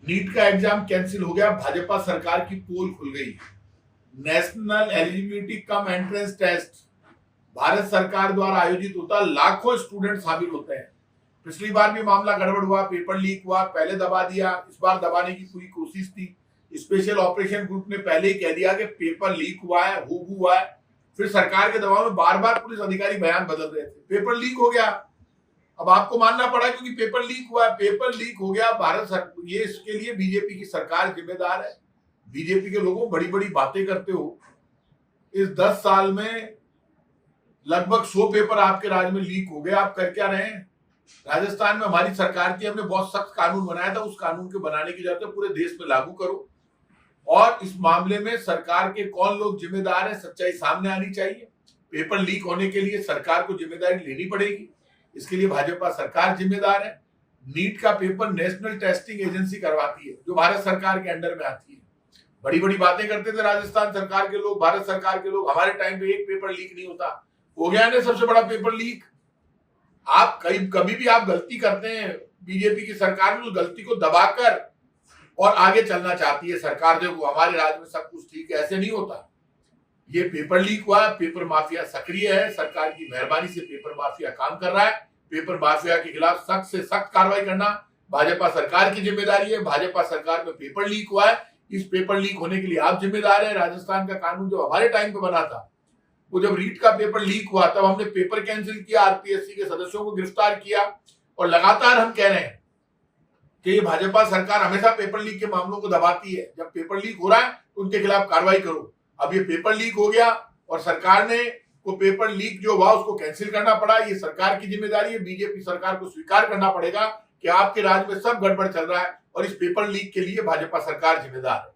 NEET का exam cancel हो गया, भाजपा सरकार की पोल खुल गई। National eligibility cum entrance test Bharat सरकार द्वारा आयोजित होता, लाखों स्टूडेंट शामिल होते हैं। पिछली बार भी मामला गड़बड़ हुआ, पेपर लीक हुआ, पहले दबा दिया, इस बार दबाने की पूरी कोशिश थी। स्पेशल ऑपरेशन ग्रुप ने पहले ही कह दिया कि पेपर लीक हुआ है, हुआ है। फिर सरकार के दबाव में बार बार पुलिस अधिकारी बयान बदल रहे थे, पेपर लीक हो गया। अब आपको मानना पड़ा क्योंकि पेपर लीक हुआ है, पेपर लीक हो गया। ये इसके लिए बीजेपी की सरकार जिम्मेदार है। बीजेपी के लोगों बड़ी बड़ी बातें करते हो। इस 10 साल में लगभग 100 पेपर आपके राज्य में लीक हो गए, आप कर क्या रहे हैं? राजस्थान में हमारी सरकार थी, हमने बहुत सख्त कानून बनाया था, उस कानून के बनाने की जरूरत है, पूरे देश में लागू करो। और इस मामले में सरकार के कौन लोग जिम्मेदार है, सच्चाई सामने आनी चाहिए। पेपर लीक होने के लिए सरकार को जिम्मेदारी लेनी पड़ेगी, इसके लिए भाजपा सरकार जिम्मेदार है। नीट का पेपर नेशनल टेस्टिंग एजेंसी करवाती है, जो भारत सरकार के अंडर में आती है। बड़ी बड़ी बातें करते थे राजस्थान सरकार के लोग, भारत सरकार के लोग, हमारे टाइम पे एक पेपर लीक नहीं होता। हो गया ना सबसे बड़ा पेपर लीक। आप कभी भी आप गलती करते हैं, बीजेपी की सरकार में उस गलती को दबाकर और आगे चलना चाहती है सरकार। देखो हमारे राज्य में सब कुछ ठीक है, ऐसे नहीं होता। ये पेपर लीक हुआ, पेपर माफिया सक्रिय है, सरकार की मेहरबानी से पेपर माफिया काम कर रहा है। पेपर माफिया के खिलाफ सख्त से सख्त कार्रवाई करना भाजपा सरकार की जिम्मेदारी है। भाजपा सरकार में पेपर लीक हुआ है, इस पेपर लीक होने के लिए आप जिम्मेदार है। राजस्थान का कानून जो हमारे टाइम पे बना था, वो जब रीट का पेपर लीक हुआ तब हमने पेपर कैंसिल किया, आरपीएससी के सदस्यों को गिरफ्तार किया। और लगातार हम कह रहे हैं कि ये भाजपा सरकार हमेशा पेपर लीक के मामलों को दबाती है। जब पेपर लीक हो रहा है तो उनके खिलाफ कार्रवाई करो। अब ये पेपर लीक हो गया और सरकार ने को पेपर लीक जो हुआ उसको कैंसिल करना पड़ा, ये सरकार की जिम्मेदारी है। बीजेपी सरकार को स्वीकार करना पड़ेगा कि आपके राज्य में सब गड़बड़ चल रहा है और इस पेपर लीक के लिए भाजपा सरकार जिम्मेदार है।